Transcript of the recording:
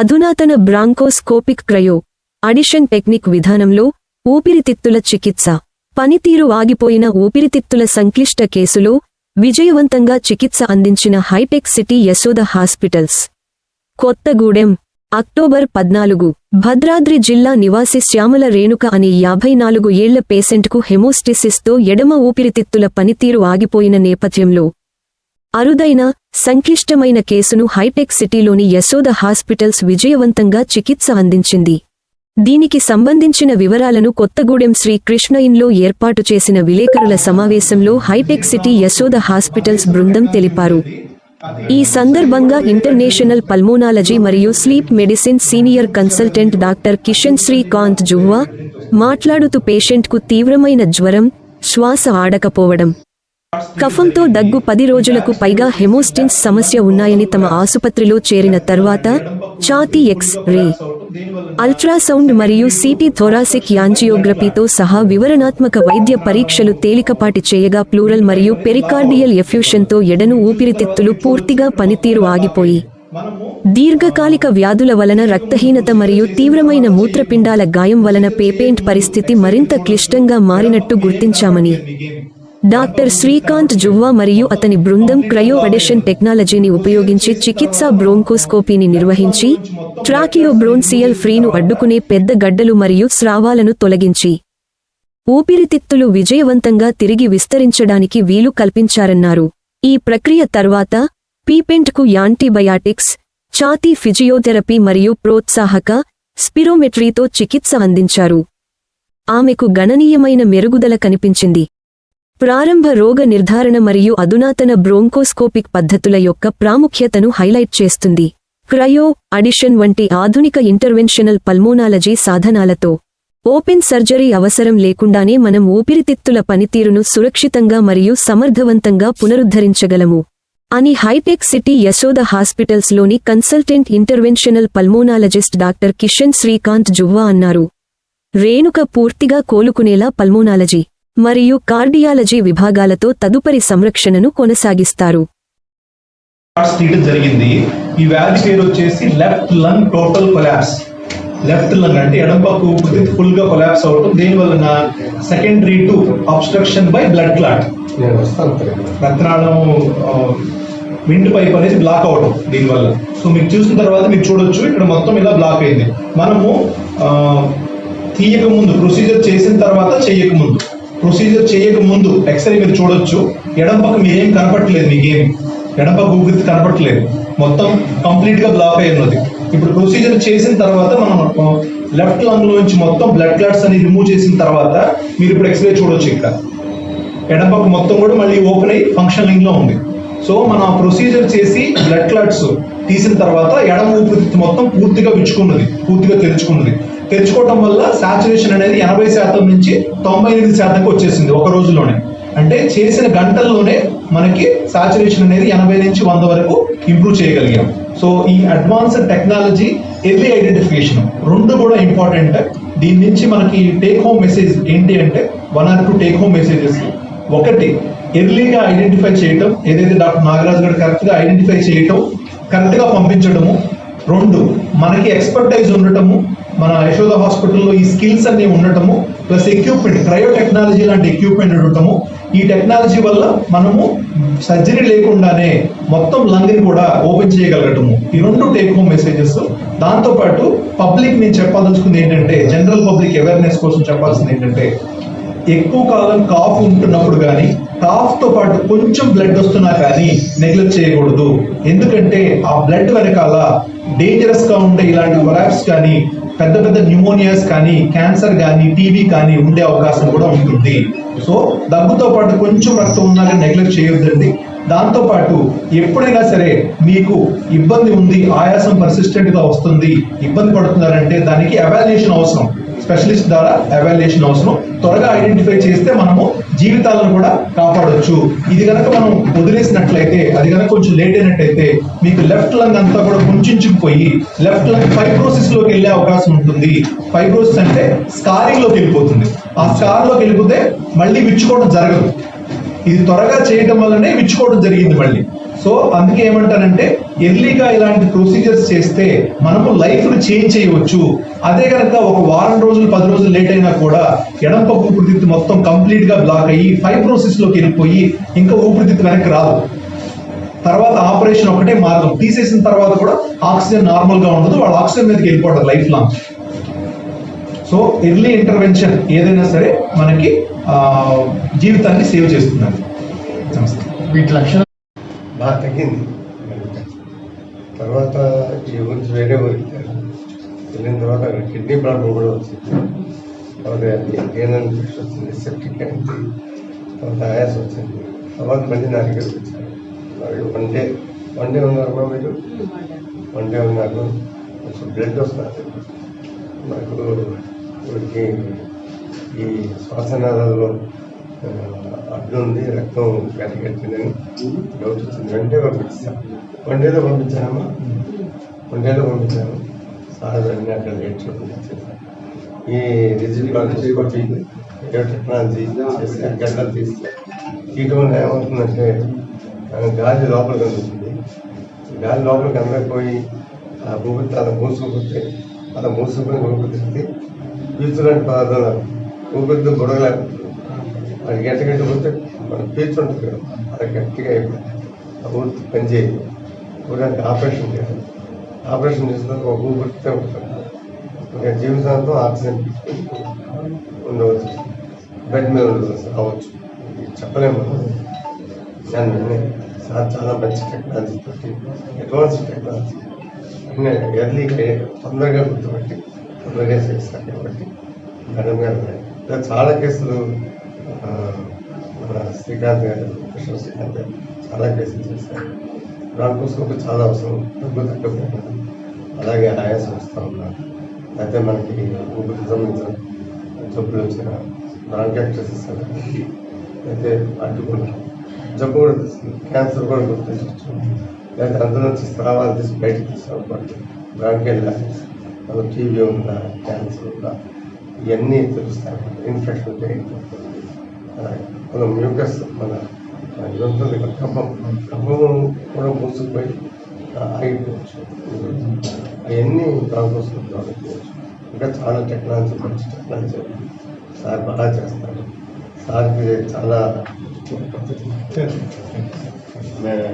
అధునాతన bronchoscopic cryo addition technique విధానంలో ఊపిరితిత్తుల చికిత్స. పనితీరు ఆగిపోయిన ఊపిరితిత్తుల సంక్లిష్ట కేసులో విజయవంతంగా చికిత్స అందించిన Hitech city Yashoda hospitals, Kothagudem. October 14. Bhadradri జిల్లా నివాసి శ్యామల రేణుక అనే 54 ఏళ్ల పేషెంట్కు హెమోస్టిసిస్తో ఎడమ ఊపిరితిత్తుల పనితీరు ఆగిపోయిన నేపథ్యంలో అరుదైన, సంక్లిష్టమైన కేసును హైటెక్ సిటీలోని యశోద హాస్పిటల్స్ విజయవంతంగా చికిత్స అందించింది. దీనికి సంబంధించిన వివరాలను కొత్తగూడెం శ్రీ కృష్ణ ఇన్లో ఏర్పాటు చేసిన విలేకరుల సమావేశంలో హైటెక్ సిటీ యశోద హాస్పిటల్స్ బృందం తెలిపారు. ఈ సందర్భంగా ఇంటర్నేషనల్ పల్మోనాలజీ మరియు sleep medicine senior consultant doctor Kishan Srikanth Juvva మాట్లాడుతూ పేషెంట్కు తీవ్రమైన జ్వరం, శ్వాస ఆడకపోవడం, కఫంతో దగ్గు, 10 రోజులకు పైగా హెమోస్టిన్స్ సమస్య ఉన్నాయని తమ ఆసుపత్రిలో చేరిన తర్వాత ఛాతీ ఎక్స్-రే, అల్ట్రాసౌండ్ మరియు సిటీ థొరాసిక్ యాంజియోగ్రఫీతో సహా వివరణాత్మక వైద్య పరీక్షలు తేలికపాటి చేయగా ప్లూరల్ మరియు పెరికార్డియల్ ఎఫ్యూషన్తో ఎడను ఊపిరితిత్తులు పూర్తిగా పనితీరు ఆగిపోయి దీర్ఘకాలిక వ్యాధుల వలన రక్తహీనత మరియు తీవ్రమైన మూత్రపిండాల గాయం వలన పేషెంట్ పరిస్థితి మరింత క్లిష్టంగా మారినట్టు గుర్తించామని డాక్టర్ శ్రీకాంత్ జువ్వా మరియు అతని బృందం క్రయో అడిషన్ టెక్నాలజీని ఉపయోగించి చికిత్సా బ్రోంకోస్కోపీని నిర్వహించి ట్రాకియోబ్రోన్సియల్ ఫ్రీను అడ్డుకునే పెద్ద గడ్డలు మరియు స్రావాలను తొలగించి ఊపిరితిత్తులు విజయవంతంగా తిరిగి విస్తరించడానికి వీలు కల్పించారన్నారు. ఈ ప్రక్రియ తర్వాత పేషెంట్కు యాంటీబయాటిక్స్, ఛాతీ ఫిజియోథెరపీ మరియు ప్రోత్సాహక స్పిరోమెట్రీతో చికిత్స అందించారు. ఆమెకు గణనీయమైన మెరుగుదల కనిపించింది. ప్రారంభ రోగ నిర్ధారణ మరియు అధునాతన బ్రోంకోస్కోపిక్ పద్ధతుల యొక్క ప్రాముఖ్యతను హైలైట్ చేస్తుంది. క్రయో అడిషన్ వంటి ఆధునిక ఇంటర్వెన్షనల్ పల్మోనాలజీ సాధనాలతో ఓపెన్ సర్జరీ అవసరం లేకుండానే మనం ఊపిరితిత్తుల పనితీరును సురక్షితంగా మరియు సమర్థవంతంగా పునరుద్ధరించగలము అని హైటెక్ సిటీ యశోద హాస్పిటల్స్లోని consultant interventional pulmonologist doctor Kishan Srikanth Juvva అన్నారు. రేణుక పూర్తిగా కోలుకునేలా పల్మోనాలజీ మరియు కార్డియాలజీ విభాగాలతో తదుపరి సంరక్షణను కొనసాగిస్తారు. జరిగింది. ఈ వ్యాధి పేరు వచ్చేసి left lung total collapse. Left lung అంటే ఎడమ పక్క ఊపిరితిత్తు ఫుల్ గా కొలాప్స్ అవటం, దీని వలన secondary to obstruction by blood clot, రక్తనాళం విండ్ పైప్ అనేది బ్లాక్ అవడం దీనివల్ల. సో మీకు చూసిన తర్వాత మీరు చూడొచ్చు ఇక్కడ మొత్తం ఇలా బ్లాక్ అయింది. మనము తీయక ముందు, ప్రొసీజర్ చేసిన తర్వాత చేయకముందు, ప్రొసీజర్ చేయకముందు ఎక్స్రే మీరు చూడొచ్చు, ఎడం పక్క మీరేం కనపట్టలేదు, మీకేమి ఎడం పక్క ఊపిరితిత్తు కనపట్టలేదు, మొత్తం కంప్లీట్ గా బ్లాక్ అయి ఉన్నది. ఇప్పుడు ప్రొసీజర్ చేసిన తర్వాత మనం లెఫ్ట్ లంగ్ లోంచి మొత్తం బ్లడ్ క్లాట్స్ అని రిమూవ్ చేసిన తర్వాత మీరు ఇప్పుడు ఎక్స్రే చూడొచ్చు. ఇక్కడ ఎడం పక్క మొత్తం కూడా మళ్ళీ ఓపెన్ అయ్యి ఫంక్షనింగ్ లో ఉంది. సో మనం ప్రొసీజర్ చేసి బ్లడ్ క్లాట్స్ తీసిన తర్వాత ఎడమ ఊపిరితిత్తు మొత్తం పూర్తిగా విచ్చుకున్నది, పూర్తిగా తెరుచుకోవడం వల్ల సాచురేషన్ అనేది 80% నుంచి 98% వచ్చేసింది ఒక రోజులోనే. అంటే చేసిన గంటల్లోనే మనకి సాచురేషన్ అనేది 80 నుంచి 100 వరకు ఇంప్రూవ్ చేయగలిగాం. సో ఈ అడ్వాన్స్డ్ టెక్నాలజీ, ఎర్లీ ఐడెంటిఫికేషన్ రెండు కూడా ఇంపార్టెంట్. దీని నుంచి మనకి టేక్ హోమ్ మెసేజ్ ఏంటి అంటే 1 or 2 టేక్ హోమ్ మెసేజెస్. ఒకటి, ఎర్లీగా ఐడెంటిఫై చేయటం, ఏదైతే డాక్టర్ నాగరాజు గారు కరెక్ట్గా ఐడెంటిఫై చేయటం, కరెక్ట్గా పంపించడము. 2, మనకి ఎక్స్పర్టైజ్ ఉండటము, మన యశోద హాస్పిటల్లో ఈ స్కిల్స్ అన్ని ఉండటము, ప్లస్ ఎక్విప్మెంట్, క్రయో టెక్నాలజీ లాంటి ఎక్విప్మెంట్ ఉండటము. ఈ టెక్నాలజీ వల్ల మనము సర్జరీ లేకుండానే మొత్తం లంగ్ని కూడా ఓపెన్ చేయగలగటము. ఈ 2 టేక్ హోమ్ మెసేజెస్. దాంతోపాటు పబ్లిక్ నేను చెప్పదలుచుకుంది ఏంటంటే, జనరల్ పబ్లిక్ అవేర్నెస్ కోసం చెప్పాల్సింది ఏంటంటే, ఎక్కువ కాలం కాఫ్ ఉంటున్నప్పుడు కానీ, కాఫ్తో పాటు కొంచెం బ్లడ్ వస్తున్నా కానీ నెగ్లెక్ట్ చేయకూడదు. ఎందుకంటే ఆ బ్లడ్ వెనకాల డేంజరస్ గా ఉండే ఇలాంటి కొలాప్స్ కానీ, పెద్ద పెద్ద న్యూమోనియాస్ కానీ, క్యాన్సర్ కానీ, టీబీ కానీ ఉండే అవకాశం కూడా ఉంటుంది. సో దగ్గుతో పాటు కొంచెం రక్తం ఉన్నా కానీ నెగ్లెక్ట్ చేయొద్దండి. దాంతోపాటు ఎప్పుడైనా సరే మీకు ఇబ్బంది ఉంది, ఆయాసం పర్సిస్టెంట్ గా వస్తుంది, ఇబ్బంది పడుతున్నారంటే దానికి ఎవాల్యుయేషన్ అవసరం, స్పెషలిస్ట్ ద్వారా ఎవాల్యుయేషన్ అవసరం. త్వరగా ఐడెంటిఫై చేస్తే మనము జీవితాలను కూడా కాపాడొచ్చు. ఇది కనుక మనం వదిలేసినట్లయితే, అది కనుక కొంచెం లేట్ అయినట్టయితే మీకు లెఫ్ట్ లంగ్ అంతా కూడా కుంచుకుపోయి లెఫ్ట్ లంగ్ ఫైబ్రోసిస్ లోకి వెళ్ళే అవకాశం ఉంటుంది. ఫైబ్రోసిస్ అంటే స్కారింగ్ లోకి వెళ్ళిపోతుంది. ఆ స్కార్ లోకి వెళ్ళిపోతే మళ్ళీ విచ్చుకోవడం జరగదు. ఇది త్వరగా చేయడం వల్లనే విచ్చుకోవడం జరిగింది మళ్ళీ. సో అందుకే ఏమంటారంటే ఎర్లీగా ఇలాంటి ప్రొసీజర్స్ చేస్తే మనము లైఫ్ ను చేంజ్ చేయవచ్చు. అదే కనుక ఒక వారం రోజులు 10 రోజులు లేట్ అయినా కూడా ఎడంపక్క ఊపిరితిత్తు మొత్తం కంప్లీట్ గా బ్లాక్ అయ్యి ఫైబ్రోసిస్ లోకి వెళ్ళిపోయి ఇంకా ఊపిరితిత్తు వెనక్కి రాదు. తర్వాత ఆపరేషన్ ఒకటే మార్గం. తీసేసిన తర్వాత కూడా ఆక్సిజన్ నార్మల్ గా ఉండదు, వాళ్ళ ఆక్సిజన్ మీదకి వెళ్ళిపోతారు life long. So early intervention ఏదైనా సరే మనకి జీవితాన్ని సేవ్ చేస్తుందండి. నమస్తే. వీటి లక్షణం బాగా తగ్గింది. తర్వాత ఈ గురించి వేరే ఊరికి వెళ్ళిన తర్వాత అక్కడ కిడ్నీ ప్రాబ్లం కూడా వచ్చింది. తర్వాత ఏనల్ ఇన్ఫెక్షన్ వచ్చింది, సెప్టిక్ అయింది, తర్వాత ఆయాసం వచ్చింది. తర్వాత మళ్ళీ నా దగ్గరికి వచ్చారు. మరి వన్ డే ఉన్నారమ్మా మీరు? వన్ డే ఉన్నారు. కొంచెం బ్లడ్ వస్తున్నారు నాకు. వీడికి ఈ శ్వాసనాళాల్లో అడ్డు ఉంది, రక్తం గట్టిగట్టిందని డౌట్ వచ్చింది. వెంటనే పంపించాను. వన్ డేలో పంపించానమ్మా, వన్ డేలో పంపించాను. సార్ అన్నీ అక్కడ లేట్లో పంపించాను. ఈ డిజిటల్ టెక్నాలజీ చేసి గడ్డలు తీసి తీయటం వల్ల ఏమవుతుందంటే గాలి లోపలికి అందుతుంది. గాలి లోపలికి అందకపోయి ఆ ఊపిరి అలా మూసుకుపోతే అలా మూసుకుని ఊపిరితిత్తి పీచులాంటి పదార్థాలు ఊపిరితో గొడవలేకపోతుంది. అది గట్టిగట్టి పోతే మనం పీచు ఉంటుంది కదా, అది గట్టిగా అయిపోతుంది. ఆ ఊరికి పనిచేయదు. ఊరికి ఆపరేషన్ చేయాలి. ఆపరేషన్ చేసిన ఒక ఊపిరితే ఉంటుంది. ఇంకా జీవితాంతం ఆక్సిజన్ ఉండవచ్చు, బెడ్ మీద ఉండవచ్చు, రావచ్చు. చెప్పలేము. దాన్ని సార్ చాలా మంచి టెక్నాలజీ తోటి, అడ్వాన్స్ టెక్నాలజీ అన్నీ ఎర్లీ తొందరగా గుర్తుపెట్టి తొందరగా చేస్తారు కాబట్టి మేడం గారు ఇలా చాలా కేసులు మన శ్రీకాంత్ గారు, కృష్ణ శ్రీకాంత్ గారు చాలా కేసులు చేస్తారు. దానికోసం చాలా అవసరం. డబ్బు తగ్గకపోయినా అలాగే ఆయాసం వస్తూ ఉన్నారు. అయితే మనకి ఊపిరికి సంబంధించిన జబ్బులు వచ్చిన బ్రాంకైటిస్ అయితే అడ్డుకున్నాం. జబ్బు కూడా తెస్తుంది, క్యాన్సర్ కూడా గుర్తించవచ్చు. లేదా అందులో నుంచి స్రావాలు తీసి బయటకు తీసుకోవాలి. బ్రాంకైల్ మన టీబీ ఉందా, క్యాన్సర్ ఉందా, ఇవన్నీ తెలుస్తాయి. ఇన్ఫెక్షన్ ఉంటే అలాగే మన మ్యూకస్, మన ఇది ఉంటుంది కదా, కఫం కూడా మూసుకుపోయి ఆగిపోవచ్చు. అవన్నీ దానికోసం ఆగిపోవచ్చు. ఇంకా చాలా టెక్నాలజీ, మంచి టెక్నాలజీ సార్ బాగా చేస్తారు. సార్కి చాలా నేను